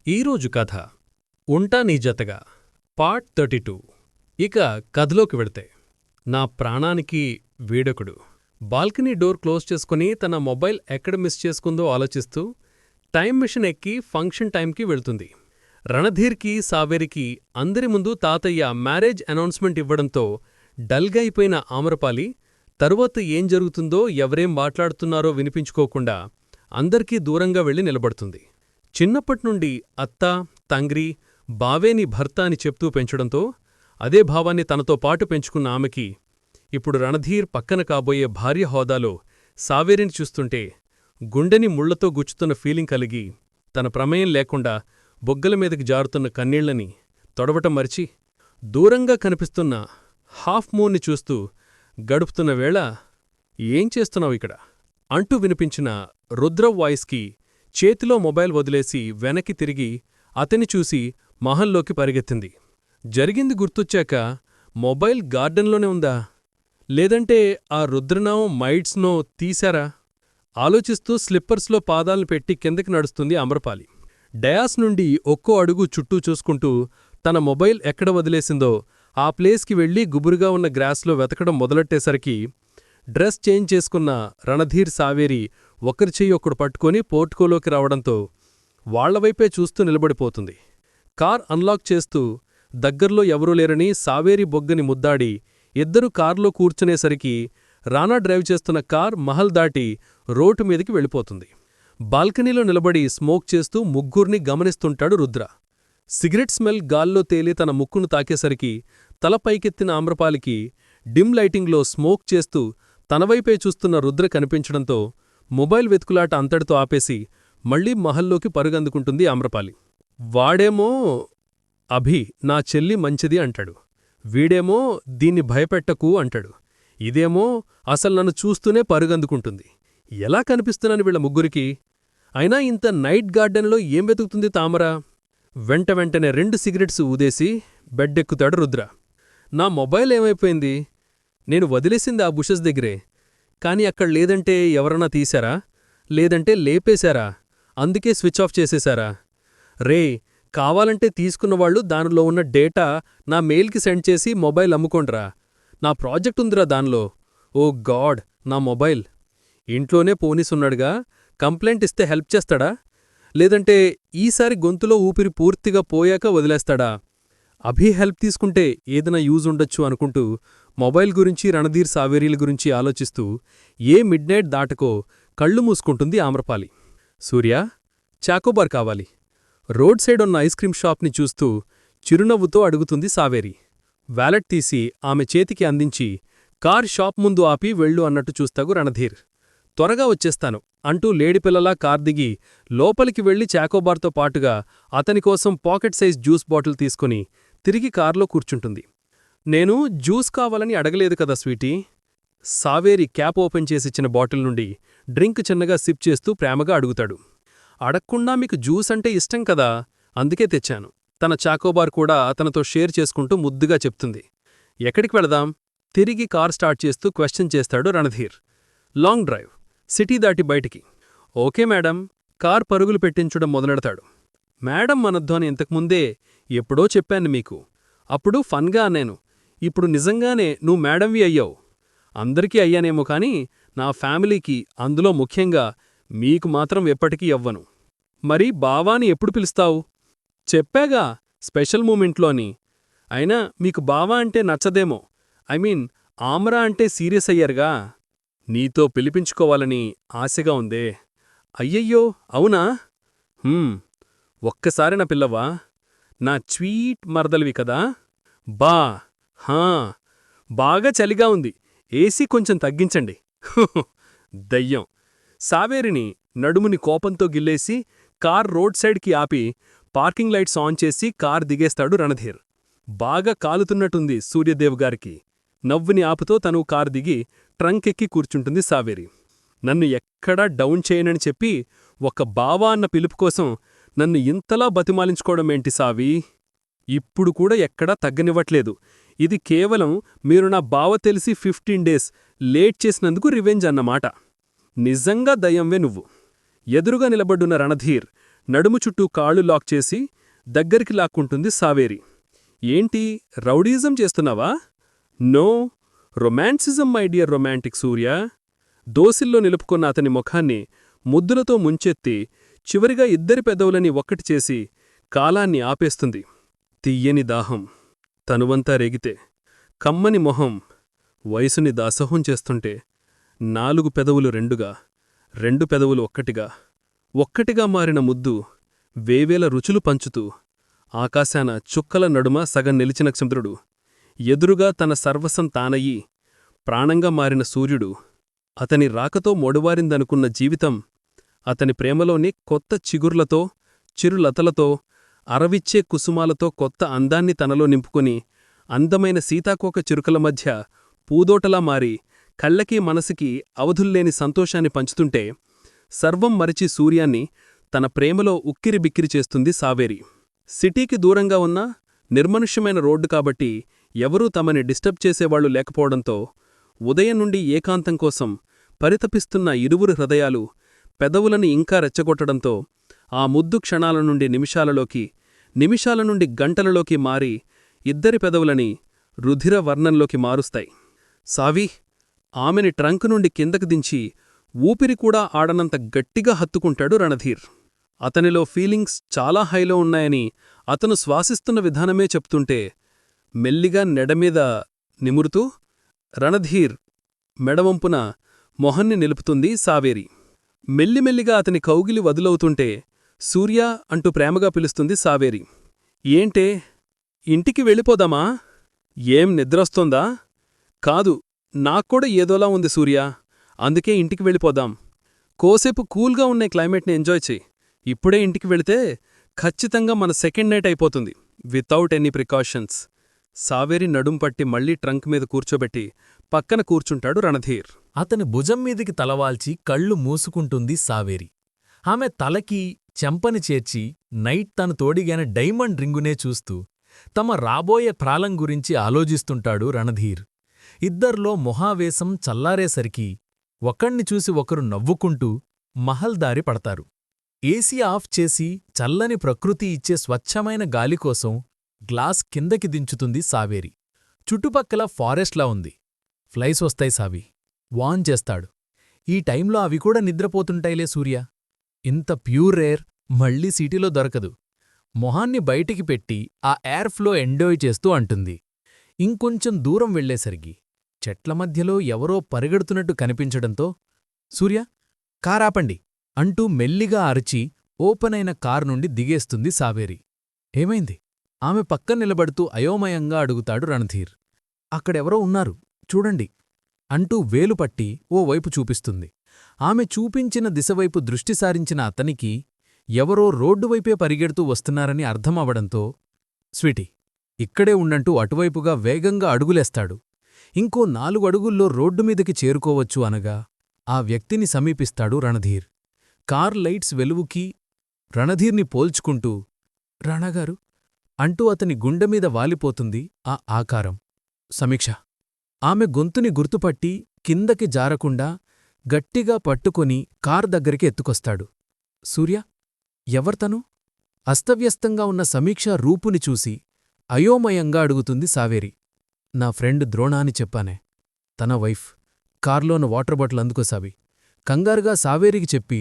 ఈరోజు కథ ఉంటా నీ జతగా పార్ట్ 32. ఇక కథలోకి వెడితే, నా ప్రాణానికి వీడొకడు బాల్కనీ డోర్ క్లోజ్ చేసుకుని తన మొబైల్ ఎక్కడ మిస్ చేసుకుందో ఆలోచిస్తూ టైం మిషన్ ఎక్కి ఫంక్షన్ టైంకి వెళ్తుంది. రణధీర్కి సావేరికి అందరి ముందు తాతయ్య మ్యారేజ్ అనౌన్స్మెంట్ ఇవ్వడంతో డల్గా అయిపోయిన ఆమ్రపాలి తరువాత ఏం జరుగుతుందో ఎవరేం మాట్లాడుతున్నారో వినిపించుకోకుండా అందరికీ దూరంగా వెళ్లి నిలబడుతుంది. చిన్నప్పట్నుండి అత్త, తంగ్రి, బావేని భర్త అని చెప్తూ పెంచడంతో అదే భావాన్ని తనతో పాటు పెంచుకున్న ఆమెకి ఇప్పుడు రణధీర్ పక్కన కాబోయే భార్య హోదాలో సావేరిని చూస్తుంటే గుండెని ముళ్లతో గుచ్చుతున్న ఫీలింగ్ కలిగి తన ప్రమేయం లేకుండా బొగ్గల మీదకి జారుతున్న కన్నీళ్లని తొడవటం మరిచి దూరంగా కనిపిస్తున్న హాఫ్ మూన్ని చూస్తూ గడుపుతున్న వేళ ఏం చేస్తున్నావిక్కడ అంటూ వినిపించిన రుద్ర వాయిస్కి చేతిలో మొబైల్ వదిలేసి వెనక్కి తిరిగి అతని చూసి మహల్లోకి పరిగెత్తింది. జరిగింది గుర్తొచ్చాక మొబైల్ గార్డెన్లోనే ఉందా, లేదంటే ఆ రుద్రనో మైడ్స్నో తీశారా ఆలోచిస్తూ స్లిప్పర్స్లో పాదాలను పెట్టి కిందకి నడుస్తుంది అమ్రపాలి. డయాస్ నుండి ఒక్కో అడుగు చుట్టూ చూసుకుంటూ తన మొబైల్ ఎక్కడ వదిలేసిందో ఆ ప్లేస్కి వెళ్లి గుబురుగా ఉన్న గ్రాస్లో వెతకడం మొదలెట్టేసరికి డ్రెస్ చేంజ్ చేసుకున్న రణధీర్, సావేరి ఒకరి చెయ్యి ఒకడు పట్టుకొని పోర్టుకోలోకి రావడంతో వాళ్లవైపే చూస్తూ నిలబడిపోతుంది. కార్ అన్లాక్ చేస్తూ దగ్గర్లో ఎవరూ లేరని సావేరి బొగ్గని ముద్దాడి ఇద్దరు కార్లో కూర్చునేసరికి రానా డ్రైవ్ చేస్తున్న కార్ మహల్ దాటి రోడ్డు మీదికి వెళ్ళిపోతుంది. బాల్కనీలో నిలబడి స్మోక్ చేస్తూ ముగ్గుర్ని గమనిస్తుంటాడు రుద్ర. సిగరెట్ స్మెల్ గాల్లో తేలి తన ముక్కును తాకేసరికి తల పైకెత్తిన ఆమ్రపాలికి డిమ్ లైటింగ్లో స్మోక్ చేస్తూ తనవైపే చూస్తున్న రుద్ర కనిపించడంతో మొబైల్ వెతుకులాట అంతటితో ఆపేసి మళ్లీ మహల్లోకి పరుగందుకుంటుంది ఆమ్రపాలి. వాడేమో అభి నా చెల్లి మంచిది అంటాడు, వీడేమో దీన్ని భయపెట్టకు అంటాడు, ఇదేమో అసలు నన్ను చూస్తూనే పరుగందుకుంటుంది. ఎలా కనిపిస్తున్నాను వీళ్ల ముగ్గురికి? అయినా ఇంత నైట్ గార్డెన్లో ఏం వెతుకుతుంది తామర? వెంటనే 2 సిగరెట్స్ ఊదేసి బెడ్డెక్కుతాడు రుద్ర. నా మొబైల్ ఏమైపోయింది? నేను వదిలేసింది ఆ బుషెస్ దగ్గరే, కాని అక్కడ లేదంటే ఎవరన్నా తీశారా, లేదంటే లేపేశారా, అందుకే స్విచ్ ఆఫ్ చేసేశారా? రే, కావాలంటే తీసుకున్నవాళ్లు దానిలో ఉన్న డేటా నా మెయిల్కి సెండ్ చేసి మొబైల్ అమ్ముకోండ్రా. నా ప్రాజెక్ట్ ఉందిరా దానిలో. ఓ గాడ్, నా మొబైల్ ఇంట్లోనే పోనీసున్నాడుగా, కంప్లైంట్ ఇస్తే హెల్ప్ చేస్తాడా, లేదంటే ఈసారి గొంతులో ఊపిరి పూర్తిగా పోయాక వదిలేస్తాడా? అభి హెల్ప్ తీసుకుంటే ఏదైనా యూజ్ ఉండొచ్చు అనుకుంటూ మొబైల్ గురించి, రణధీర్, సావేరీల గురించి ఆలోచిస్తూ ఏ మిడ్నైట్ దాటకో కళ్ళు మూసుకుంటుంది ఆమ్రపాలి. సూర్య, చాకోబార్ కావాలి. రోడ్ సైడ్ ఉన్న ఐస్ క్రీం షాప్ని చూస్తూ చిరునవ్వుతో అడుగుతుంది సావేరి. వ్యాలెట్ తీసి ఆమె చేతికి అందించి కార్ షాప్ ముందు ఆపి వెళ్ళు అన్నట్టు చూస్తాగు రణధీర్. త్వరగా వచ్చేస్తాను అంటూ లేడిపిల్లలా కార్ దిగి లోపలికి వెళ్లి చాకోబార్తో పాటుగా అతనికోసం పాకెట్ సైజ్ జ్యూస్ బాటిల్ తీసుకుని తిరిగి కార్లో కూర్చుంటుంది. నేను జ్యూస్ కావాలని అడగలేదు కదా స్వీటీ. సావేరి క్యాప్ ఓపెన్ చేసిచ్చిన బాటిల్ నుండి డ్రింక్ చిన్నగా సిప్ చేస్తూ ప్రేమగా అడుగుతాడు. అడక్కుండా మీకు జ్యూస్ అంటే ఇష్టం కదా, అందుకే తెచ్చాను. తన చాకోబార్ కూడా తనతో షేర్ చేసుకుంటూ ముద్దుగా చెప్తుంది. ఎక్కడికి వెళదాం? తిరిగి కార్ స్టార్ట్ చేస్తూ క్వశ్చన్ చేస్తాడు రణధీర్. లాంగ్ డ్రైవ్, సిటీ దాటి బయటికి. Okay madam. కార్ పరుగులు పెట్టించడం మొదలెడతాడు. మేడం అనొద్దు అని ఇంతకుముందే ఎప్పుడో చెప్పాను మీకు. అప్పుడు ఫన్గా అన్నాను. ఇప్పుడు నిజంగానే నువ్వు మేడంవి అయ్యావు. అందరికీ అయ్యానేమో కాని నా ఫ్యామిలీకి, అందులో ముఖ్యంగా మీకు మాత్రం ఎప్పటికీ అవ్వను. మరి బావాని ఎప్పుడు పిలుస్తావు? చెప్పాగా, స్పెషల్ మూమెంట్లో అని. అయినా మీకు బావా అంటే నచ్చదేమో. ఆమ్రా అంటే సీరియస్ అయ్యారుగా. నీతో పిలిపించుకోవాలని ఆశగా ఉందే. అయ్యయ్యో, అవునా? ఒక్కసారి నా పిల్లవా? నా స్వీట్ మరదలివి కదా. బా హా, బాగా చలిగా ఉంది, ఏసీ కొంచెం తగ్గించండి. దయ్యం. సావేరిని నడుముని కోపంతో గిల్లేసి కార్ రోడ్ సైడ్కి ఆపి పార్కింగ్ లైట్స్ ఆన్ చేసి కార్ దిగేస్తాడు రణధీర్. బాగా కాలుతున్నట్టుంది సూర్యదేవ్ గారికి. నవ్వుని ఆపుతో తను కార్ దిగి ట్రంక్ ఎక్కి కూర్చుంటుంది సావేరి. నన్ను ఎక్కడా డౌన్ చేయనని చెప్పి ఒక బావా అన్న పిలుపు కోసం నన్ను ఇంతలా బతిమాలించుకోవడమేంటి సావి? ఇప్పుడు కూడా ఎక్కడా తగ్గనివ్వట్లేదు. ఇది కేవలం మీరు నా బావ తెలిసి 15 డేస్ లేట్ చేసినందుకు రివెంజ్ అన్నమాట. నిజంగా దయ్యంవే నువ్వు. ఎదురుగా నిలబడ్డున్న రణధీర్ నడుము చుట్టూ కాళ్ళు లాక్ చేసి దగ్గరికి లాక్కుంటుంది సావేరి. ఏంటి, రౌడీజం చేస్తున్నావా? నో, రొమాన్సిజం మై డియర్ రొమాంటిక్ సూర్య. దోసిల్లో నిలుపుకున్న అతని ముఖాన్ని ముద్దులతో ముంచెత్తి చివరిగా ఇద్దరి పెదవులని ఒక్కటి చేసి కాలాన్ని ఆపేస్తుంది. తియ్యని దాహం తనువంతా రేగితే, కమ్మని మొహం వయసుని దాసోహం చేస్తుంటే, 4 పెదవులు రెండుగా, 2 పెదవులు ఒక్కటిగా మారిన ముద్దు వేవేల రుచులు పంచుతూ, ఆకాశాన చుక్కల నడుమ సగం నిలిచిన చంద్రుడు, ఎదురుగా తన సర్వసం తానయ్యి ప్రాణంగా మారిన సూర్యుడు, అతని రాకతో మొడువారిందనుకున్న జీవితం, అతని ప్రేమలోని కొత్త చిగుర్లతో, చిరులతలతో, అరవిచ్చే కుసుమాలతో కొత్త అందాన్ని తనలో నింపుకొని, అందమైన సీతాకోక చిరుకల మధ్య పూదోటలా మారి కళ్ళకి మనసుకి అవధుల్లేని సంతోషాన్ని పంచుతుంటే, సర్వం మరిచి సూర్యాన్ని తన ప్రేమలో ఉక్కిరిబిక్కిరి చేస్తుంది సావేరి. సిటీకి దూరంగా ఉన్న నిర్మనుష్యమైన రోడ్డు కాబట్టి ఎవరూ తమని డిస్టర్బ్ చేసేవాళ్లు లేకపోవడంతో, ఉదయం నుండి ఏకాంతం కోసం పరితపిస్తున్న ఇరువురు హృదయాలు పెదవులని ఇంకా రెచ్చగొట్టడంతో, ఆ ముద్దు క్షణాల నుండి నిమిషాలలోకి, నిమిషాల నుండి గంటలలోకి మారి ఇద్దరి పెదవులని రుధిర వర్ణంలోకి మారుస్తాయి. సావి ఆమెని ట్రంక్ నుండి కిందకు దించి ఊపిరి కూడా ఆడనంత గట్టిగా హత్తుకుంటాడు రణధీర్. అతనిలో ఫీలింగ్స్ చాలా హైలో ఉన్నాయని అతను శ్వాసిస్తున్న విధానమే చెప్తుంటే, మెల్లిగా నెడమీద నిమురుతూ రణధీర్ మెడవంపున మొహన్ని నిలుపుతుంది సావేరి. మెల్లిమెల్లిగా అతని కౌగిలి వదులవుతుంటే, సూర్యా అంటూ ప్రేమగా పిలుస్తుంది సావేరి. ఏంటే, ఇంటికి వెళ్ళిపోదామా? ఏం నిద్రొస్తోందా? కాదు, నాక్కూడా ఏదోలా ఉంది సూర్యా, అందుకే ఇంటికి వెళ్ళిపోదాం. కోసేపు కూల్గా ఉన్న క్లైమేట్ని ఎంజాయ్ చెయ్యి. ఇప్పుడే ఇంటికి వెళితే ఖచ్చితంగా మన సెకండ్ నైట్ అయిపోతుంది, వితౌట్ ఎనీ ప్రికాషన్స్. సావేరి నడుంపట్టి మళ్లీ ట్రంక్ మీద కూర్చోబెట్టి పక్కన కూర్చుంటాడు రణధీర్. అతని భుజం మీదికి తలవాల్చి కళ్ళు మూసుకుంటుంది సావేరి. ఆమె తలకి చెంపని చేర్చి నైట్ తను తోడిగాన డైమండ్ రింగునే చూస్తూ తమ రాబోయే ప్రాలం గురించి ఆలోచిస్తుంటాడు రణధీర్. ఇద్దర్లో మొహావేశం చల్లారేసరికి ఒకణ్ణి చూసి ఒకరు నవ్వుకుంటూ మహల్ దారి పడతారు. ఏసీ ఆఫ్ చేసి చల్లని ప్రకృతి ఇచ్చే స్వచ్ఛమైన గాలికోసం గ్లాస్ కిందకి దించుతుంది సావేరి. చుట్టుపక్కల ఫారెస్ట్లా ఉంది. ఫ్లైస్ వస్తాయి సావి, వాన్ చేస్తాడు. ఈ టైంలో అవి కూడా నిద్రపోతుంటాయిలే సూర్య. ఇంత ప్యూర్ ఎయిర్ మళ్ళీ సిటీలో దొరకదు. మొహాన్ని బయటికి పెట్టి ఆ ఎయిర్ ఫ్లో ఎంజాయ్ చేస్తూ అంటుంది. ఇంకొంచెం దూరం వెళ్లేసరికి చెట్ల మధ్యలో ఎవరో పరిగెడుతున్నట్టు కనిపించడంతో, సూర్య, కారాపండి అంటూ మెల్లిగా అరిచి ఓపెనైన కారు నుండి దిగేస్తుంది సావేరి. ఏమైంది? ఆమె పక్కన నిలబడుతూ అయోమయంగా అడుగుతాడు రణధీర్. అక్కడెవరో ఉన్నారు, చూడండి అంటూ వేలుపట్టి ఓ వైపు చూపిస్తుంది. ఆమె చూపించిన దిశవైపు దృష్టి సారించిన అతనికి ఎవరో రోడ్డువైపే పరిగెడుతూ వస్తున్నారని అర్థమవడంతో, స్వీటీ, ఇక్కడే ఉండంటూ అటువైపుగా వేగంగా అడుగులేస్తాడు. ఇంకో 4 అడుగుల్లో రోడ్డుమీదకి చేరుకోవచ్చు అనగా ఆ వ్యక్తిని సమీపిస్తాడు రణధీర్. కార్ లైట్స్ వెలువుకి రణధీర్ని పోల్చుకుంటూ, రణగారు అంటూ అతని గుండెమీద వాలిపోతుంది ఆ ఆకారం. సమీక్ష. ఆమె గొంతుని గుర్తుపట్టి కిందకి జారకుండా గట్టిగా పట్టుకొని కార్ దగ్గరికి ఎత్తుకొస్తాడు. సూర్య, ఎవర్తను? అస్తవ్యస్తంగా ఉన్న సమీక్ష రూపుని చూసి అయోమయంగా అడుగుతుంది సావేరి. నా ఫ్రెండ్ ద్రోణ అని చెప్పానే, తన వైఫ్. కార్లోన వాటర్ బాటిల్ అందుకోసావి. కంగారుగా సావేరికి చెప్పి,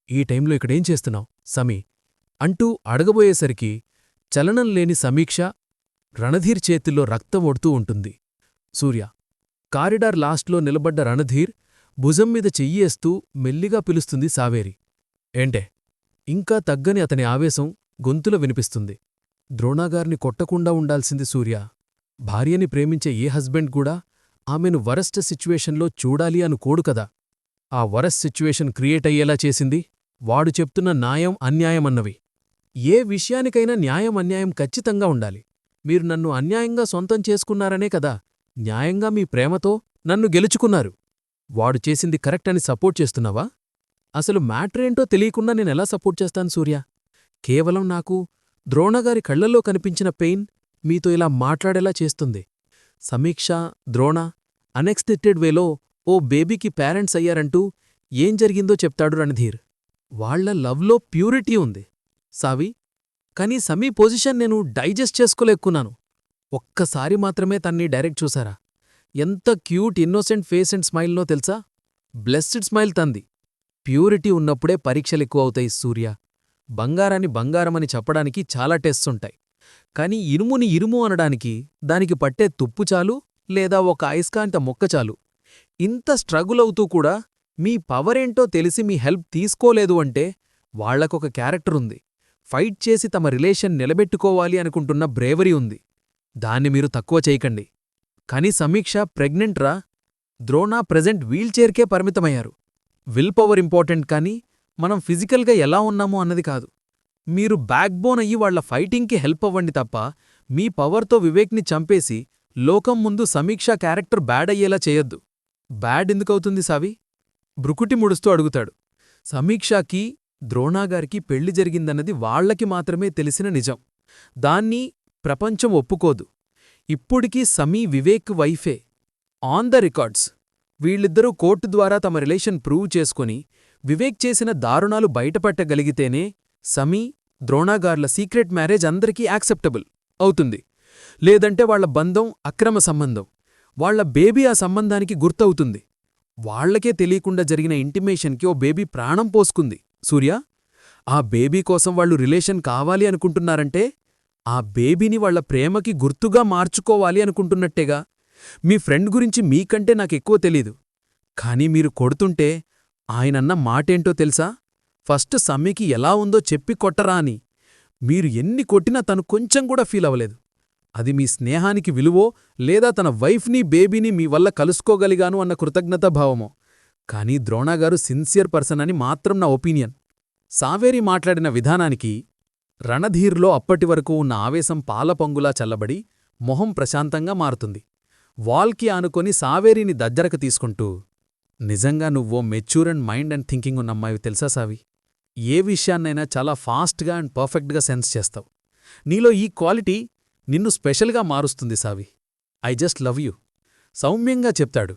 ఈ టైంలో ఇక్కడేం చేస్తున్నావు సమీ అంటూ అడగబోయేసరికి చలనం లేని సమీక్ష రణధీర్ చేతిలో రక్తం ఒడుతూ ఉంటుంది. సూర్య. కారిడార్ లాస్ట్లో నిలబడ్డ రణధీర్ భుజంమీద చెయ్యేస్తూ మెల్లిగా పిలుస్తుంది సావేరి. ఏంటే? ఇంకా తగ్గని అతని ఆవేశం గొంతులో వినిపిస్తుంది. ద్రోణాగారిని కొట్టకుండా ఉండాల్సింది సూర్య. భార్యని ప్రేమించే ఏ హస్బెండ్ కూడా ఆమెను వరస్ట్ సిచ్యువేషన్లో చూడాలి అనుకోడు కదా. ఆ వరస్ట్ సిచ్యువేషన్ క్రియేట్ అయ్యేలా చేసింది వాడు చెప్తున్న న్యాయం అన్యాయమన్నవి. ఏ విషయానికైనా న్యాయం అన్యాయం ఖచ్చితంగా ఉండాలి. మీరు నన్ను అన్యాయంగా సొంతం చేసుకున్నారనే కదా న్యాయంగా మీ ప్రేమతో నన్ను గెలుచుకున్నారు. వాడు చేసింది కరెక్ట్ అని సపోర్ట్ చేస్తున్నావా? అసలు మ్యాటరేంటో తెలియకుండా నేనెలా సపోర్ట్ చేస్తాను సూర్య? కేవలం నాకు ద్రోణగారి కళ్లల్లో కనిపించిన పెయిన్ మీతో ఇలా మాట్లాడేలా చేస్తుంది. సమీక్ష, ద్రోణ అన్ఎక్స్పెక్టెడ్ వేలో ఓ బేబీకి పేరెంట్స్ అయ్యారంటూ ఏం జరిగిందో చెప్తాడు రణధీర్. వాళ్ళ లవ్లో ప్యూరిటీ ఉంది సావి. కానీ సమీ పొజిషన్ నేను డైజెస్ట్ చేసుకోలేకున్నాను. ఒక్కసారి మాత్రమే తన్ని డైరెక్ట్ చూసారా? ఎంత క్యూట్ ఇన్నోసెంట్ ఫేస్ అండ్ స్మైల్నో తెలుసా? బ్లెస్డ్ స్మైల్ తంది. ప్యూరిటీ ఉన్నప్పుడే పరీక్షలెక్కువవుతాయి సూర్య. బంగారాన్ని బంగారమని చెప్పడానికి చాలా టెస్ట్సుంటాయి. కాని ఇనుముని ఇరుము అనడానికి దానికి పట్టే తుప్పు చాలు, లేదా ఒక అయస్కాంత మొక్క చాలు. ఇంత స్ట్రగుల్ అవుతూ కూడా మీ పవరేంటో తెలిసి మీ హెల్ప్ తీసుకోలేదు అంటే వాళ్లకొక క్యారెక్టరుంది. ఫైట్ చేసి తమ రిలేషన్ నిలబెట్టుకోవాలి అనుకుంటున్న బ్రేవరీ ఉంది. దాన్ని మీరు తక్కువ చేయకండి. కాని సమీక్ష ప్రెగ్నెంట్ రా. ద్రోణ ప్రెజెంట్ వీల్చైర్కే పరిమితమయ్యారు. విల్ పవర్ ఇంపార్టెంట్ కానీ మనం ఫిజికల్గా ఎలా ఉన్నామో అన్నది కాదు. మీరు బ్యాక్బోన్ అయ్యి వాళ్ల ఫైటింగ్కి హెల్ప్ అవ్వండి తప్ప మీ పవర్తో వివేక్ని చంపేసి లోకం ముందు సమీక్ష క్యారెక్టర్ బ్యాడ్ అయ్యేలా చేయొద్దు. బ్యాడ్ ఎందుకవుతుంది సావి? బ్రుకుటి ముడుస్తూ అడుగుతాడు. సమీక్షకి ద్రోణాగారికి పెళ్లి జరిగిందన్నది వాళ్లకి మాత్రమే తెలిసిన నిజం. దాన్ని ప్రపంచం ఒప్పుకోదు. ఇప్పుడికీ సమీ వివేక్ వైఫే. ఆన్ ద రికార్డ్స్ వీళ్ళిద్దరూ కోర్టు ద్వారా తమ రిలేషన్ ప్రూవ్ చేసుకుని వివేక్ చేసిన దారుణాలు బయటపట్టగలిగితేనే సమీ, ద్రోణాగార్ల సీక్రెట్ మ్యారేజ్ అందరికీ యాక్సెప్టబుల్ అవుతుంది. లేదంటే వాళ్ల బంధం అక్రమ సంబంధం. వాళ్ల బేబీ ఆ సంబంధానికి గుర్తవుతుంది. వాళ్లకే తెలియకుండా జరిగిన ఇంటిమేషన్కి ఓ బేబీ ప్రాణం పోసుకుంది సూర్య. ఆ బేబీ కోసం వాళ్ళు రిలేషన్ కావాలి అనుకుంటున్నారంటే ఆ బేబీని వాళ్ల ప్రేమకి గుర్తుగా మార్చుకోవాలి అనుకుంటున్నట్టేగా. మీ ఫ్రెండ్ గురించి మీకంటే నాకెక్కువ తెలీదు. కానీ మీరు కొడుతుంటే ఆయనన్న మాటేంటో తెలుసా? ఫస్ట్ సమ్మికి ఎలా ఉందో చెప్పి కొట్టరా అని. మీరు ఎన్ని కొట్టినా తను కొంచెం కూడా ఫీల్ అవ్వలేదు. అది మీ స్నేహానికి విలువో లేదా తన వైఫ్ని బేబీని మీ వల్ల కలుసుకోగలిగాను అన్న కృతజ్ఞతాభావమో. కానీ ద్రోణాగారు సిన్సియర్ పర్సన్ అని మాత్రం నా ఒపీనియన్. సావేరి మాట్లాడిన విధానానికి రణధీర్లో అప్పటివరకు ఉన్న ఆవేశం పాలపొంగులా చల్లబడి మొహం ప్రశాంతంగా మారుతుంది. వాల్కి ఆనుకొని సావేరిని దగ్గరకు తీసుకుంటూ, నిజంగా నువ్వో mature and mind and thinking ఉన్నమ్మాయి తెలుసా సావి? ఏ విషయాన్నైనా చాలా ఫాస్ట్గా అండ్ పర్ఫెక్ట్గా సెన్స్ చేస్తావు. నీలో ఈ క్వాలిటీ నిన్ను స్పెషల్గా మారుస్తుంది సావి. ఐ జస్ట్ లవ్ యూ సౌమ్యంగా చెప్తాడు.